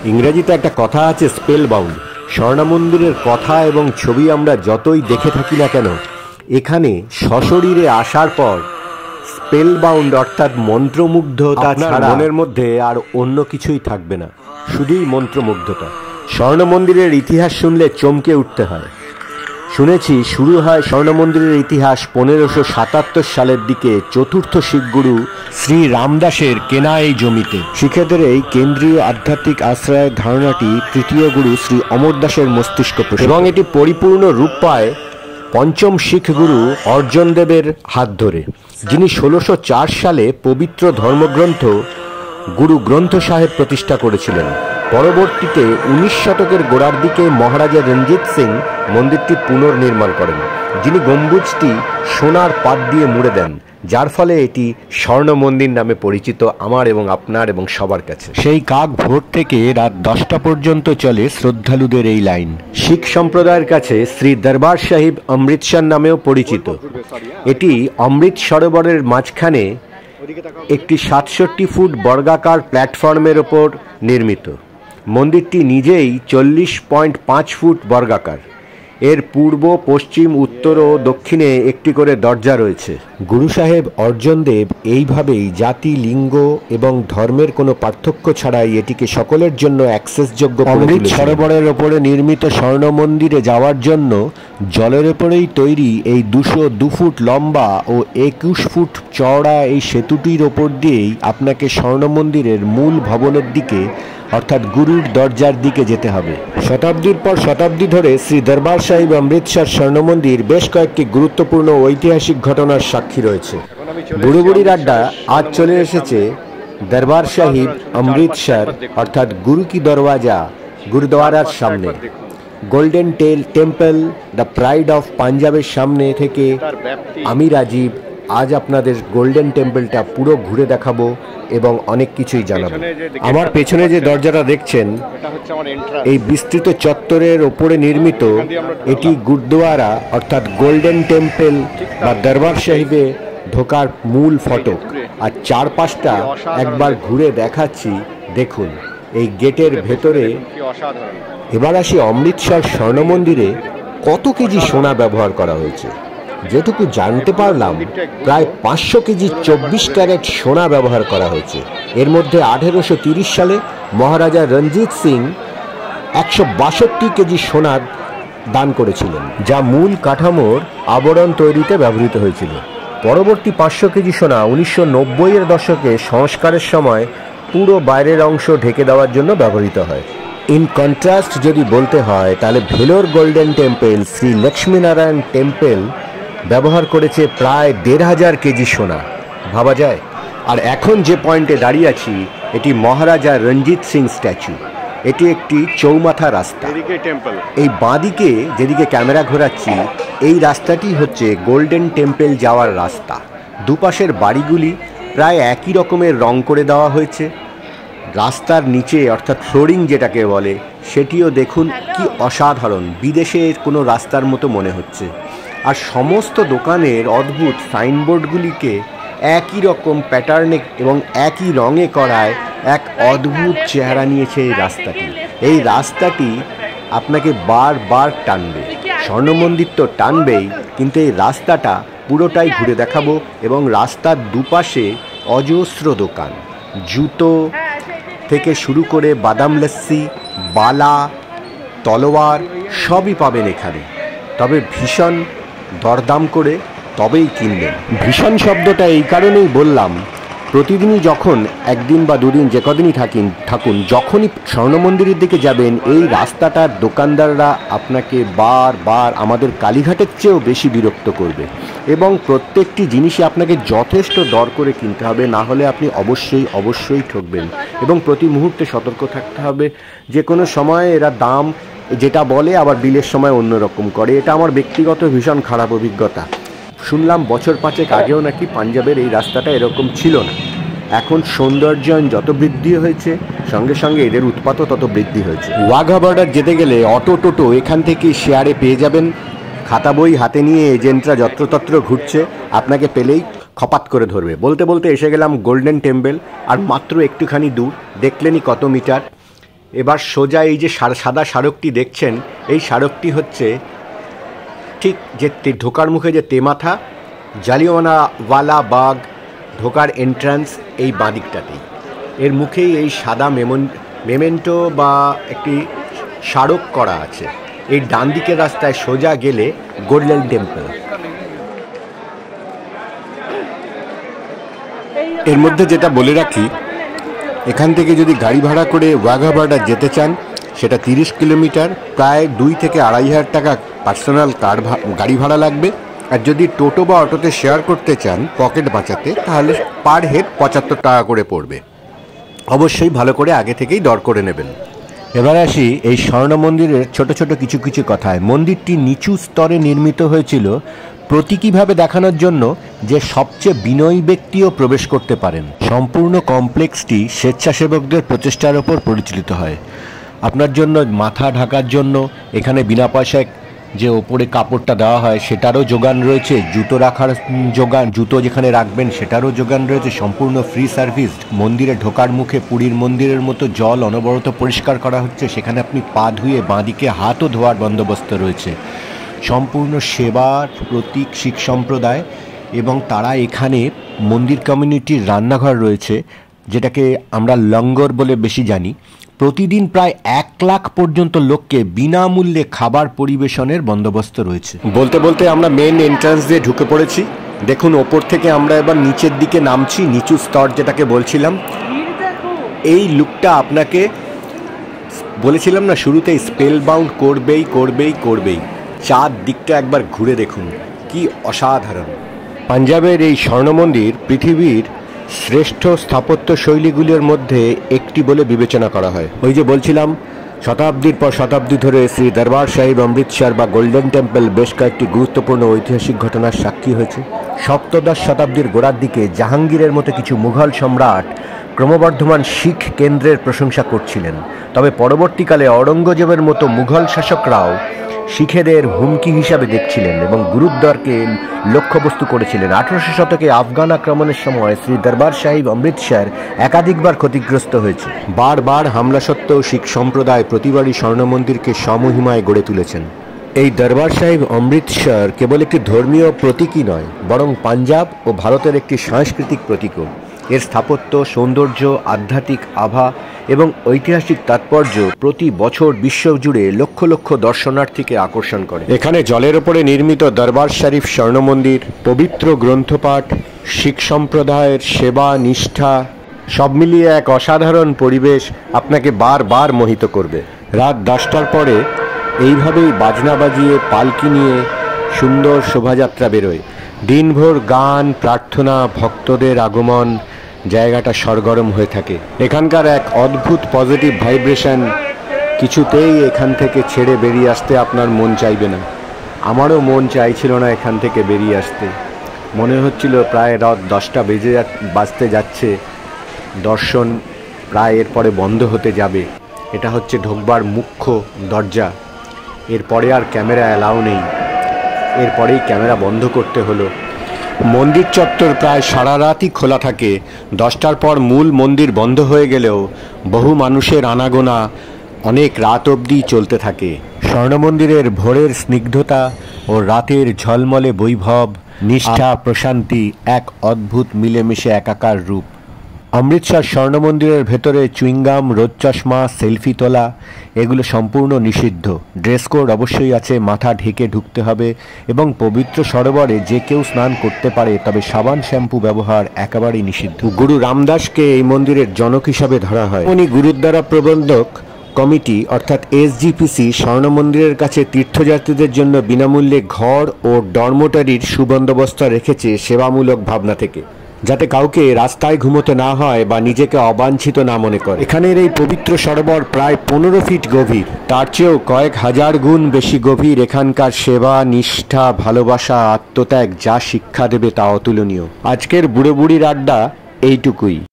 ইংরেজিতে একটা কথা আছে, স্পেল বাউন্ড। স্বর্ণমন্দিরের কথা এবং ছবি আমরা যতই দেখে থাকি না কেন, এখানে সশরীরে আসার পর স্পেল বাউন্ড অর্থাৎ মন্ত্রমুগ্ধতা ছাড়া মনের মধ্যে আর অন্য কিছুই থাকবে না, শুধুই মন্ত্রমুগ্ধতা। স্বর্ণমন্দিরের ইতিহাস শুনলে চমকে উঠতে হয়। শুনেছি শুরু হয় স্বর্ণমন্দিরের ইতিহাস 1577 সালের দিকে চতুর্থ শিখগুরু শ্রী রামদাসের কেনা এই জমিতে। শিখেদের এই কেন্দ্রীয় আধ্যাত্মিক আশ্রয়ের ধারণাটি তৃতীয় গুরু শ্রী অমরদাসের মস্তিষ্ক এবং এটি পরিপূর্ণ রূপ পায় পঞ্চম শিখ গুরু অর্জন দেবের হাত ধরে, যিনি 1604 সালে পবিত্র ধর্মগ্রন্থ গুরু গ্রন্থ সাহেব প্রতিষ্ঠা করেছিলেন। পরবর্তীতে 19 শতকের গোড়ার দিকে মহারাজা রঞ্জিত সিং মন্দিরটি পুনর্নির্মাণ করেন, যিনি গম্বুজটি সোনার পাত দিয়ে মুড়ে দেন, যার ফলে এটি স্বর্ণ মন্দির নামে পরিচিত আমার এবং আপনার এবং সবার কাছে। সেই কাক ভোর থেকে রাত 10টা পর্যন্ত চলে শ্রদ্ধালুদের এই লাইন। শিখ সম্প্রদায়ের কাছে শ্রী দরবার সাহিব অমৃতসর নামেও পরিচিত। এটি অমৃত সরোবরের মাঝখানে একটি 67 ফুট বর্গাকার প্ল্যাটফর্মের ওপর নির্মিত। মন্দিরটি নিজেই 40.5 ফুট বর্গাকার। এর পূর্ব, পশ্চিম, উত্তর ও দক্ষিণে একটি করে দরজা রয়েছে। গুরু সাহেব অর্জন দেব এইভাবেই জাতি, লিঙ্গ এবং ধর্মের কোনো পার্থক্য ছাড়াই এটিকে সকলের জন্য অ্যাক্সেসযোগ্য করে তুলেছেন। অমৃত সরোবরের ওপরে নির্মিত স্বর্ণ মন্দিরে যাওয়ার জন্য জলের ওপরেই তৈরি এই 202 ফুট লম্বা ও 21 ফুট চওড়া এই সেতুটির ওপর দিয়েই আপনাকে স্বর্ণ মন্দিরের মূল ভবনের দিকে অর্থাৎ গুরুর দরজার দিকে যেতে হবে। শতাব্দীর পর শতাব্দী ধরে শ্রী দরবার সাহিব অমৃতসর স্বর্ণ মন্দির বেশ কয়েকটি গুরুত্বপূর্ণ ঐতিহাসিক ঘটনার সাক্ষী রয়েছে। বুড়ো বুড়ির আড্ডা আজ চলে এসেছে দরবার সাহিব অমৃতসর অর্থাৎ গুরু কি দরওয়াজা গুরুদ্বারার সামনে। Golden temple the pride of পাঞ্জাবের সামনে থেকে আমি রাজীব আজ আপনাদের গোল্ডেন টেম্পলটা পুরো ঘুরে দেখাবো এবং অনেক কিছুই জানাবো। আমার পেছনে যে দরজাটা দেখছেন, এই বিস্তৃত চত্বরের ওপরে নির্মিত এটি গুরুদ্বারা অর্থাৎ গোল্ডেন টেম্পল বা দরবার সাহিবে ঢোকার মূল ফটক। আর চারপাশটা একবার ঘুরে দেখাচ্ছি, দেখুন এই গেটের ভেতরে। এবার আসি অমৃতসর স্বর্ণ মন্দিরে কত কেজি সোনা ব্যবহার করা হয়েছে। যেটুকু জানতে পারলাম, প্রায় 500 কেজি 24 ক্যারেট সোনা ব্যবহার করা হয়েছে। এর মধ্যে 1830 সালে মহারাজা রঞ্জিত সিং 162 কেজি সোনা দান করেছিলেন, যা মূল কাঠামোর আবরণ তৈরিতে ব্যবহৃত হয়েছিল। পরবর্তী 500 কেজি সোনা 1990-এর দশকে সংস্কারের সময় পুরো বাইরের অংশ ঢেকে দেওয়ার জন্য ব্যবহৃত হয়। ইন কন্ট্রাস্ট যদি বলতে হয়, তাহলে Vellore golden temple Shri Lakshminarayan temple ব্যবহার করেছে প্রায় 1500 কেজি সোনা। ভাবা যায়। আর এখন যে পয়েন্টে দাঁড়িয়ে আছি, এটি মহারাজা রঞ্জিত সিং স্ট্যাচু। এটি একটি চৌমাথা রাস্তা। এই বাঁদিকে যেদিকে ক্যামেরা ঘোরাচ্ছি, এই রাস্তাটি হচ্ছে গোল্ডেন টেম্পল যাওয়ার রাস্তা। দুপাশের বাড়িগুলি প্রায় একই রকমের রং করে দেওয়া হয়েছে। রাস্তার নিচে অর্থাৎ ফ্লোরিং যেটাকে বলে, সেটিও দেখুন কি অসাধারণ, বিদেশের কোনো রাস্তার মতো মনে হচ্ছে। আর সমস্ত দোকানের অদ্ভুত সাইনবোর্ডগুলিকে একই রকম প্যাটার্নে এবং একই রঙে করায় এক অদ্ভুত চেহারা নিয়েছে এই রাস্তাটি। এই রাস্তাটি আপনাকে বারবার টানবে। স্বর্ণ মন্দির তো টানবেই, কিন্তু এই রাস্তাটা পুরোটাই ঘুরে দেখাবো এবং রাস্তার দুপাশে অজস্র দোকান, জুতো থেকে শুরু করে বাদাম লস্যি, বালা, তলোয়ার সবই পাবেন এখানে। তবে ভীষণ দরদাম করে তবেই কিনবেন। ভীষণ শব্দটা এই কারণেই বললাম, প্রতিদিনই যখন একদিন বা দুদিন যে কদিনই থাকুন, যখনই স্বর্ণ মন্দিরের দিকে যাবেন, এই রাস্তাটার দোকানদাররা আপনাকে বারবার আমাদের কালীঘাটের চেয়েও বেশি বিরক্ত করবে এবং প্রত্যেকটি জিনিসই আপনাকে যথেষ্ট দর করে কিনতে হবে, না হলে আপনি অবশ্যই ঠকবেন। এবং প্রতি মুহূর্তে সতর্ক থাকতে হবে, যে কোনো সময় এরা দাম যেটা বলে আবার বিলের সময় অন্যরকম করে। এটা আমার ব্যক্তিগত ভীষণ খারাপ অভিজ্ঞতা। শুনলাম বছর 5 আগেও নাকি পাঞ্জাবের এই রাস্তাটা এরকম ছিল না। এখন সৌন্দর্যায়ন যত বৃদ্ধি হয়েছে, সঙ্গে সঙ্গে এদের উৎপাতও তত বৃদ্ধি হয়েছে। ওয়াঘা বর্ডার যেতে গেলে অটো টোটো এখান থেকে শেয়ারে পেয়ে যাবেন। খাতা বই হাতে নিয়ে এজেন্টরা যত্রতত্র ঘুরছে, আপনাকে পেলেই খপাত করে ধরবে। বলতে বলতে এসে গেলাম গোল্ডেন টেম্পল, আর মাত্র একটুখানি দূর। দেখলেনই কত মিটার। এবার সোজা এই যে সাদা স্মারকটি দেখছেন, এই স্মারকটি হচ্ছে ঠিক যে ঢোকার মুখে যে তেমাথা, জালিয়ানওয়ালা বাগ ঢোকার এন্ট্রান্স এই বাঁদিকটাতেই, এর মুখেই এই সাদা মেমেন্টো বা একটি স্মারক করা আছে। এই ডান দিকের রাস্তায় সোজা গেলে গোল্ডেন টেম্পল। এর মধ্যে যেটা বলে রাখি, এখান থেকে যদি গাড়ি ভাড়া করে ওয়াঘা বর্ডার যেতে চান সেটা 30 কিলোমিটার, প্রায় 2 থেকে 2,500 টাকা পার্সোনাল গাড়ি ভাড়া লাগবে। আর যদি টোটো বা অটোতে শেয়ার করতে চান পকেট বাঁচাতে, তাহলে পার হেড 75 টাকা করে পড়বে। অবশ্যই ভালো করে আগে থেকেই দর করে নেবেন। এবার আসি এই স্বর্ণ মন্দিরের ছোট ছোট কিছু কিছু কথায়। মন্দিরটি নিচু স্তরে নির্মিত হয়েছিল প্রতীকীভাবে দেখানোর জন্য যে সবচেয়ে বিনয়ী ব্যক্তিও প্রবেশ করতে পারেন। সম্পূর্ণ কমপ্লেক্সটি স্বেচ্ছাসেবকদের প্রচেষ্টার ওপর পরিচালিত হয়। আপনার জন্য মাথা ঢাকার জন্য এখানে বিনা পয়সায় যে ওপরে কাপড়টা দেওয়া হয় সেটারও যোগান রয়েছে, জুতো রাখার যোগান, জুতো যেখানে রাখবেন সেটারও যোগান রয়েছে, সম্পূর্ণ ফ্রি সার্ভিস। মন্দিরে ঢোকার মুখে পুরীর মন্দিরের মতো জল অনবরত পরিষ্কার করা হচ্ছে, সেখানে আপনি পা ধুয়ে বাঁদিকে হাতও ধোয়ার বন্দোবস্ত রয়েছে। সম্পূর্ণ সেবার প্রতীক শিখ সম্প্রদায়, এবং তারা এখানে মন্দির কমিউনিটির রান্নাঘর রয়েছে, যেটাকে আমরা লঙ্গর বলে বেশি জানি। প্রতিদিন প্রায় 1 লাখ পর্যন্ত লোককে বিনামূল্যে খাবার পরিবেশনের বন্দোবস্ত রয়েছে। বলতে বলতে আমরা মেন এন্ট্রান্স দিয়ে ঢুকে পড়েছি। দেখুন ওপর থেকে আমরা এবার নিচের দিকে নামছি, নিচু স্তর যেটাকে বলছিলাম। এই লুকটা আপনাকে বলেছিলাম না শুরুতেই, স্পেল বাউন্ড করবেই করবেই করবেই। চারদিকটা একবার ঘুরে দেখুন, কি অসাধারণ। পাঞ্জাবের এই স্বর্ণ মন্দির পৃথিবীর শ্রেষ্ঠ স্থাপত্য শৈলীগুলির মধ্যে একটি বলে বিবেচনা করা হয়। ওই যে বলছিলাম, শতাব্দীর পর শতাব্দী ধরে শ্রী দরবার সাহিব অমৃতসর বা গোল্ডেন টেম্পল বেশ কয়েকটি গুরুত্বপূর্ণ ঐতিহাসিক ঘটনার সাক্ষী হয়েছে। সপ্তদশ শতাব্দীর গোড়ার দিকে জাহাঙ্গীরের মতো কিছু মুঘল সম্রাট ক্রমবর্ধমান শিখ কেন্দ্রের প্রশংসা করছিলেন, তবে পরবর্তীকালে অরঙ্গজেবের মতো মুঘল শাসকরাও শিখেদের হুমকি হিসাবে দেখছিলেন এবং গুরুদ্বারকে লক্ষ্যবস্তু করেছিলেন। 1800 শতকে আফগান আক্রমণের সময় শ্রী দরবার সাহিব অমৃতসর একাধিকবার ক্ষতিগ্রস্ত হয়েছে। বারবার হামলা সত্ত্বেও শিখ সম্প্রদায় প্রতিবারই স্বর্ণ মন্দিরকে সমহিমায় গড়ে তুলেছেন। এই দরবার সাহিব অমৃতসর কেবল একটি ধর্মীয় প্রতীকই নয়, বরং পাঞ্জাব ও ভারতের একটি সাংস্কৃতিক প্রতীকও। এর স্থাপত্য, সৌন্দর্য, আধ্যাত্মিক আভা এবং ঐতিহাসিক তাৎপর্য প্রতি বছর বিশ্বজুড়ে লক্ষ লক্ষ দর্শনার্থীকে আকর্ষণ করে। এখানে জলের ওপরে নির্মিত দরবার শরীফ স্বর্ণ মন্দির, পবিত্র গ্রন্থপাঠ, শিখ সম্প্রদায়ের সেবা নিষ্ঠা সব মিলিয়ে এক অসাধারণ পরিবেশ আপনাকে বারবার মোহিত করবে। রাত 10টার পরে এইভাবেই বাজনা বাজিয়ে পালকি নিয়ে সুন্দর শোভাযাত্রা বেরোয়। দিনভর গান, প্রার্থনা, ভক্তদের আগমন, জায়গাটা সরগরম হয়ে থাকে। এখানকার এক অদ্ভুত পজিটিভ ভাইব্রেশন, কিছুতেই এখান থেকে ছেড়ে বেরিয়ে আসতে আপনার মন চাইবে না। আমারও মন চাইছিল না এখান থেকে বেরিয়ে আসতে। মনে হচ্ছিল প্রায় রাত 10টা বাজতে যাচ্ছে, দর্শন প্রায় এরপরে বন্ধ হতে যাবে। এটা হচ্ছে ঢোকবার মুখ্য দরজা, এরপরে আর ক্যামেরা অ্যালাউ নেই, এরপরেই ক্যামেরা বন্ধ করতে হলো। মন্দির চত্বর প্রায় সারা রাতই খোলা থাকে। 10টার পর মূল মন্দির বন্ধ হয়ে গেলেও বহু মানুষের আনাগোনা অনেক রাত অবধি চলতে থাকে। স্বর্ণ মন্দিরের ভোরের স্নিগ্ধতা ও রাতের ঝলমলে বৈভব, নিষ্ঠা, প্রশান্তি এক অদ্ভুত মিলেমিশে একাকার রূপ। অমৃতসর স্বর্ণ মন্দিরের ভেতরে চুইংগাম, রোদ চশমা, সেলফি তোলা এগুলো সম্পূর্ণ নিষিদ্ধ। ড্রেস কোড অবশ্যই আছে, মাথা ঢেকে ঢুকতে হবে এবং পবিত্র সরোবরে যে কেউ স্নান করতে পারে, তবে সাবান শ্যাম্পু ব্যবহার একেবারেই নিষিদ্ধ। গুরু রামদাসকে এই মন্দিরের জনক হিসাবে ধরা হয়। উনি গুরুদ্বারা প্রবন্ধক কমিটি অর্থাৎ এসজিপিসি স্বর্ণ মন্দিরের কাছে তীর্থযাত্রীদের জন্য বিনামূল্যে ঘর ও ডরমোটারির সুবন্দোবস্ত রেখেছে সেবামূলক ভাবনা থেকে, যাতে কাউকে রাস্তায় ঘুমোতে না হয় বা নিজেকে অবাঞ্ছিত না মনে করে। এখানের এই পবিত্র সরোবর প্রায় 15 ফিট গভীর, তার চেয়েও কয়েক হাজার গুণ বেশি গভীর এখানকার সেবা, নিষ্ঠা, ভালোবাসা, আত্মত্যাগ যা শিক্ষা দেবে তা অতুলনীয়। আজকের বুড়ো বুড়ির আড্ডা এইটুকুই।